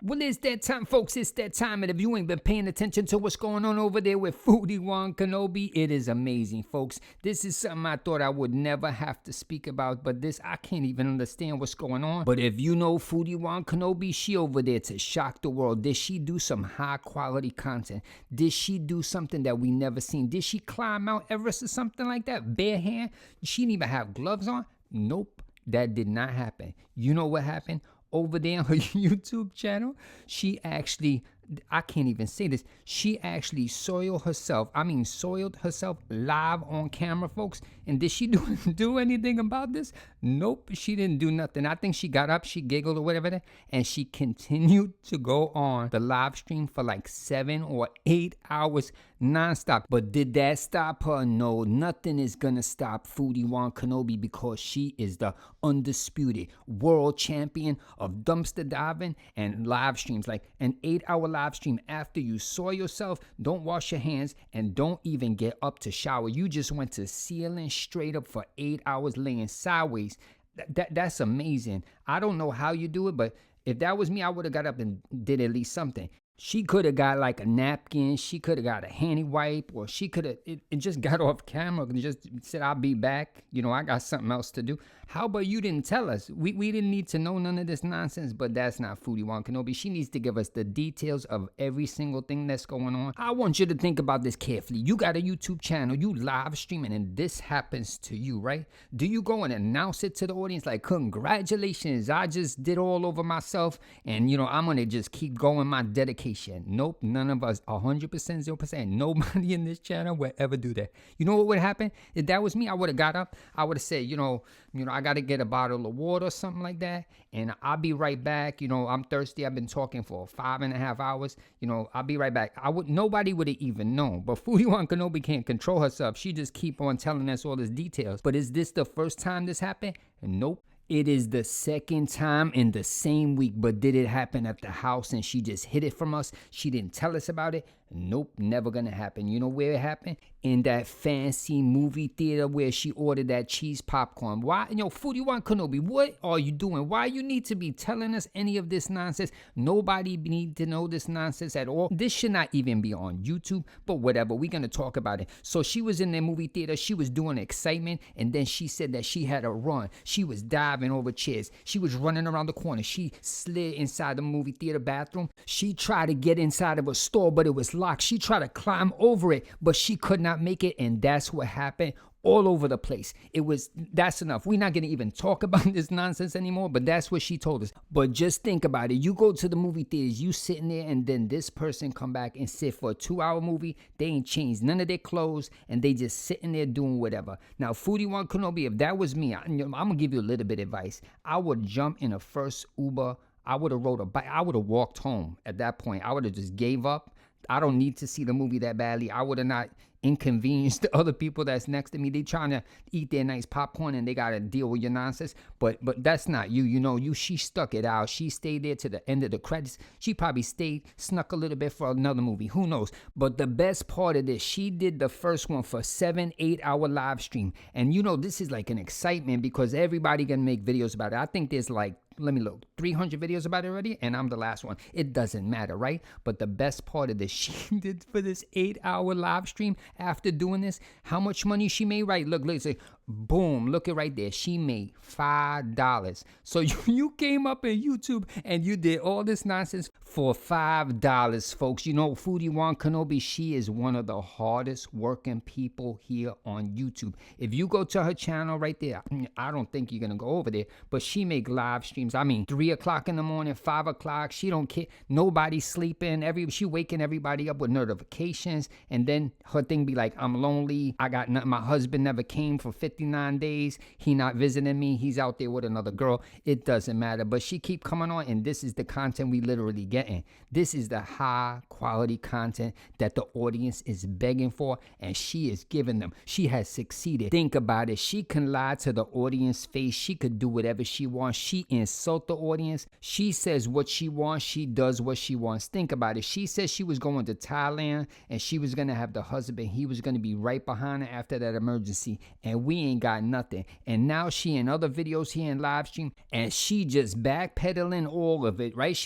Well, it's that time, folks. It's that time. And if you ain't been paying attention to what's going on over there with Foodie Kenobi, it is amazing, folks. This is something I thought I would never have to speak about, but I can't even understand what's going on. But if you know Foodie Kenobi, she over there to shock the world. Did she do some high quality content? Did she do something that we never seen? Did she climb Mount Everest or something like that? Bare hand? She didn't even have gloves on? Nope, that did not happen. You know what happened? Over there on her YouTube channel, she actually, I can't even say this, she actually soiled herself live on camera, folks. And did she do anything about this? Nope, she didn't do nothing. I think she got up, she giggled or whatever, and she continued to go on the live stream for like 7 or 8 hours nonstop. But did that stop her? No, nothing is gonna stop Foodie Kenobi, because she is the undisputed world champion of dumpster diving and live streams. Like an 8-hour live stream after you soil yourself, don't wash your hands, and don't even get up to shower. You just went to ceiling straight up for 8 hours laying sideways. That's amazing. I don't know how you do it, but if that was me, I would have got up and did at least something. She could have got like a napkin, she could have got a handy wipe, or she could have just got off camera and just said, I'll be back. You know, I got something else to do. How about you didn't tell us? We didn't need to know none of this nonsense, but that's not Foodie Kenobi. She needs to give us the details of every single thing that's going on. I want you to think about this carefully. You got a YouTube channel, you live streaming, and this happens to you, right? Do you go and announce it to the audience like, congratulations, I just did all over myself, and I'm gonna just keep going my dedication? Nope, none of us, 100%, 0%. Nobody in this channel would ever do that. You know what would happen? If that was me, I would have got up. I would have said, I got to get a bottle of water or something like that, and I'll be right back. I'm thirsty. I've been talking for 5.5 hours. I'll be right back. Nobody would have even known. But Foodie Kenobi can't control herself. She just keep on telling us all these details. But is this the first time this happened? Nope. It is the second time in the same week. But did it happen at the house and she just hid it from us? She didn't tell us about it? Nope, never gonna happen. You know where it happened? In that fancy movie theater where she ordered that cheese popcorn. Why? Foodie Kenobi, what are you doing? Why you need to be telling us any of this nonsense? Nobody need to know this nonsense at all. This should not even be on YouTube, but whatever, we're gonna talk about it. So she was in the movie theater, she was doing excitement, and then she said that she had a run. She was diving over chairs. She was running around the corner. She slid inside the movie theater bathroom. She tried to get inside of a store, but it was locked. She tried to climb over it, but she could not make it, and that's what happened all over the place. That's enough. We're not going to even talk about this nonsense anymore, but that's what she told us. But just think about it. You go to the movie theaters, you sitting there, and then this person come back and sit for a 2-hour movie. They ain't changed none of their clothes, and they just sitting there doing whatever. Now, Foodie Kenobi, if that was me, I'm going to give you a little bit of advice. I would jump in the first Uber. I would have rode a bike. I would have walked home at that point. I would have just gave up. I don't need to see the movie that badly. I would have not inconvenienced the other people that's next to me. They trying to eat their nice popcorn and they got to deal with your nonsense. But that's not you. She stuck it out. She stayed there to the end of the credits. She probably snuck a little bit for another movie. Who knows? But the best part of this, she did the first one for 7-8 hour live stream. And this is like an excitement because everybody can make videos about it. I think there's like, let me look, 300 videos about it already, and I'm the last one. It doesn't matter, right? But the best part of this, she did for this 8-hour live stream after doing this, how much money she made, right? Look, boom, look it right there. She made $5. So you came up in YouTube and you did all this nonsense for $5, folks. Foodie Kenobi, she is one of the hardest working people here on YouTube. If you go to her channel right there, I don't think you're going to go over there, but she make live streams. 3 o'clock in the morning, 5 o'clock. She don't care. Nobody's sleeping. She waking everybody up with notifications. And then her thing be like, I'm lonely. I got nothing. My husband never came for 59 days. He not visiting me. He's out there with another girl. It doesn't matter. But she keep coming on, and this is the content we literally getting. This is the high quality content that the audience is begging for, and she is giving them. She has succeeded. Think about it. She can lie to the audience face. She could do whatever she wants. She insult the audience. She says what she wants. She does what she wants. Think about it. She said she was going to Thailand, and she was going to have the husband. He was going to be right behind her after that emergency, and we ain't got nothing. And now she in other videos here in live stream, and she just backpedaling all of it, right?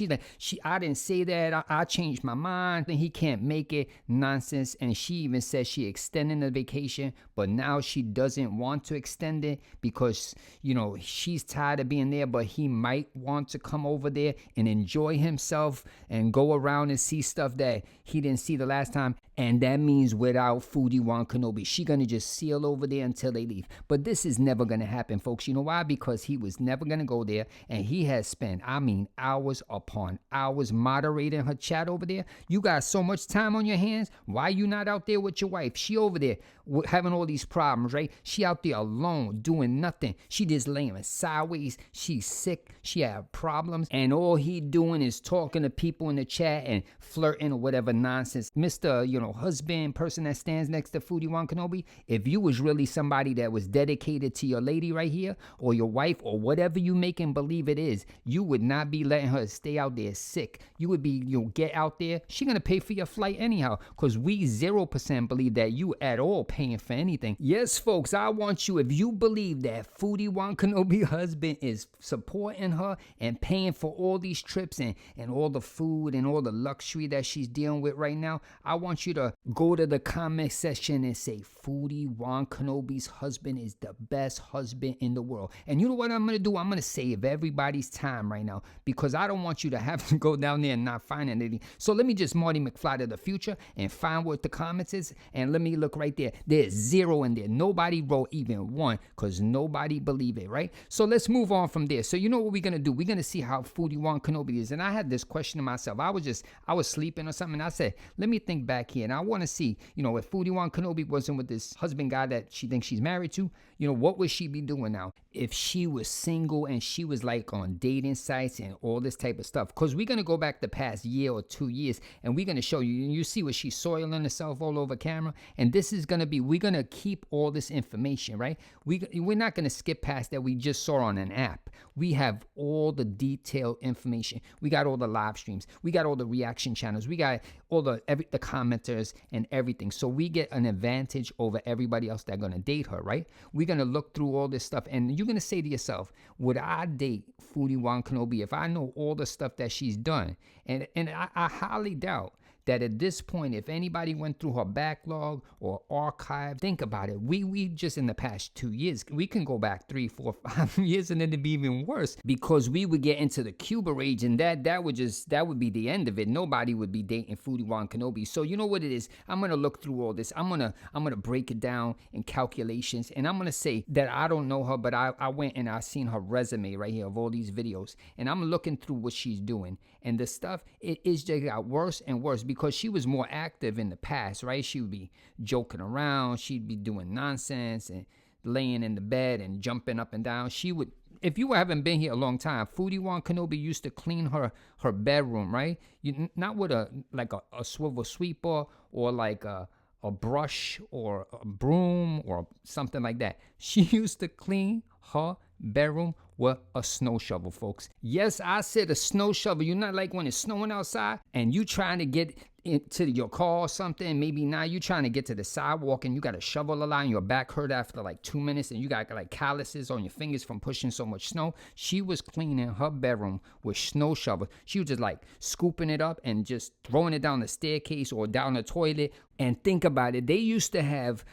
I didn't say that. I changed my mind. And he can't make it. Nonsense. And she even said she extending the vacation, but now she doesn't want to extend it because, you know, she's tired of being there, but he might want to come over there and enjoy himself and go around and see stuff that he didn't see the last time. And that means without Foodie Wan Kenobi, she gonna just sail over there until they leave. But this is never gonna happen, folks. You know why? Because he was never gonna go there, and he has spent, I mean, hours upon hours moderating her chat over there. You got so much time on your hands. Why you not out there with your wife? She over there having all these problems, right? She out there alone doing nothing. She just laying sideways. She's sick. She have problems, and all he doing is talking to people in the chat and flirting or whatever nonsense. Mr. Husband, person that stands next to Foodie Wan Kenobi, if you was really somebody that was dedicated to your lady right here, or your wife, or whatever you make him believe it is, you would not be letting her stay out there sick. You would be, get out there. She gonna pay for your flight anyhow, because we 0% believe that you at all paying for anything. Yes, folks, I want you, if you believe that Foodie Wan Kenobi husband is supporting her and paying for all these trips and all the food and all the luxury that she's dealing with right now, I want you to go to the comment section and say Foodie Wan Kenobi's husband is the best husband in the world. And you know what I'm going to do? I'm going to save everybody's time right now, because I don't want you to have to go down there and not find anything. So let me just Marty McFly to the future and find what the comments is, and let me look right there. There's 0 in there. Nobody wrote even 1 because nobody believe it, right? So let's move on from there. So you know what we're going to do? We're going to see how Foodie Wan Kenobi is. And I had this question to myself. I was sleeping or something, and I said, let me think back here, and I want to see, if Foodie Wan Kenobi wasn't with this husband guy that she thinks she's married to, what would she be doing now? If she was single and she was like on dating sites and all this type of stuff, because we're going to go back the past year or 2 years, and we're going to show you see what she's soiling herself all over camera, and this is going to be, we're going to keep all this information, right? We're not going to skip past that we just saw on an app. We have all the detailed information. We got all the live streams. We got all the reaction channels. We got all the commenters and everything. So we get an advantage over everybody else that's going to date her, right? We're going to look through all this stuff, and you're going to say to yourself, would I date Foodie Wan Kenobi if I know all the stuff that she's done? And I highly doubt that at this point, if anybody went through her backlog or archive, think about it. We just in the past 2 years, we can go back 3, 4, 5 years, and then it'd be even worse, because we would get into the Cuba rage, and that would be the end of it. Nobody would be dating Foodie Wan Kenobi. So you know what it is? I'm gonna look through all this. I'm gonna break it down in calculations, and I'm gonna say that I don't know her, but I went and I seen her resume right here of all these videos, and I'm looking through what she's doing, and the stuff it just got worse and worse, because she was more active in the past, right? She would be joking around. She'd be doing nonsense and laying in the bed and jumping up and down. She would, if you haven't been here a long time, Foodie Wan Kenobi used to clean her bedroom, right? Not with a swivel sweeper or like a brush or a broom or something like that. She used to clean her bedroom with a snow shovel, folks. Yes, I said a snow shovel. You're not like when it's snowing outside and you trying to get into your car or something. Maybe now you trying to get to the sidewalk and you got a shovel a lot and your back hurt after like 2 minutes and you got like calluses on your fingers from pushing so much snow. She was cleaning her bedroom with snow shovel. She was just like scooping it up and just throwing it down the staircase or down the toilet. And think about it, they used to have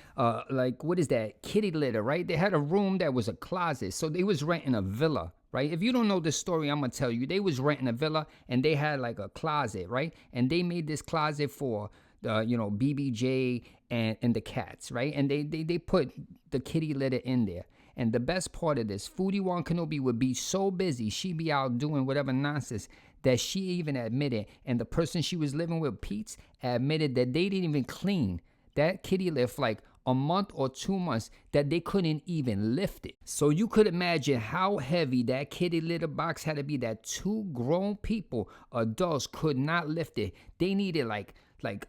like, what is that, kitty litter, right? They had a room that was a closet, so they was renting a villa, right? If you don't know this story, I'm gonna tell you. They was renting a villa and they had like a closet, right? And they made this closet for BBJ and the cats, right? And they put the kitty litter in there. And the best part of this, Foodie Wan Kenobi would be so busy, she'd be out doing whatever nonsense, that she even admitted, and the person she was living with, Pete's, admitted that they didn't even clean that kitty litter for like a month or 2 months, that they couldn't even lift it. So you could imagine how heavy that kitty litter box had to be, that 2 grown people, adults, could not lift it. They needed like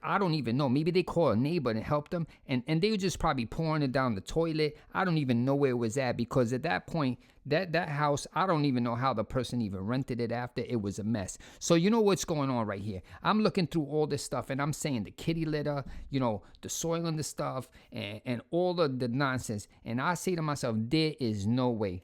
I don't even know, maybe they called a neighbor and helped them, and they were just probably pouring it down the toilet. I don't even know where it was at, because at that point, That house, I don't even know how the person even rented it after. It was a mess. So you know what's going on right here. I'm looking through all this stuff and I'm saying the kitty litter, the soil in the stuff and all of the nonsense. And I say to myself, there is no way.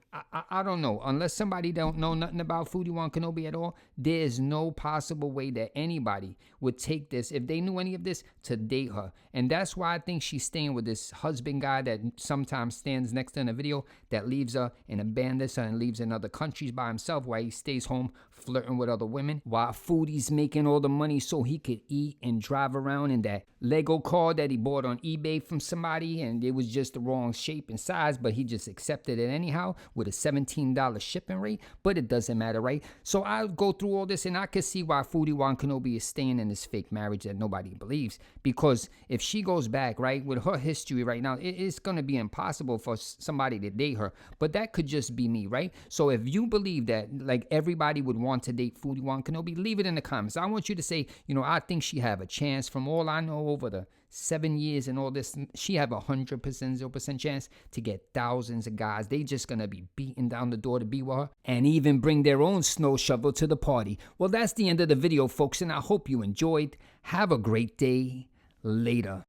I don't know. Unless somebody don't know nothing about Foodie Wan Kenobi at all, there is no possible way that anybody would take this, if they knew any of this, to date her. And that's why I think she's staying with this husband guy that sometimes stands next to her in a video, that leaves her and abandons her and leaves in other countries by himself while he stays home flirting with other women, while Foodie's making all the money so he could eat and drive around in that Lego car that he bought on eBay from somebody, and it was just the wrong shape and size, but he just accepted it anyhow with a $17 shipping rate. But it doesn't matter, right? So I go through all this and I can see why Foodie Wan Kenobi is staying in this fake marriage that nobody believes, because if she goes back, right, with her history right now, it's going to be impossible for somebody to date her. But that could just be me, right? So if you believe that like everybody would want to date Foodie Wan Kenobi, leave it in the comments. I want you to say, I think she have a chance. From all I know, over the 7 years and all this, she have 100%, 0% chance to get thousands of guys. They just gonna be beating down the door to be with her and even bring their own snow shovel to the party. Well, that's the end of the video, folks, and I hope you enjoyed. Have a great day. Later.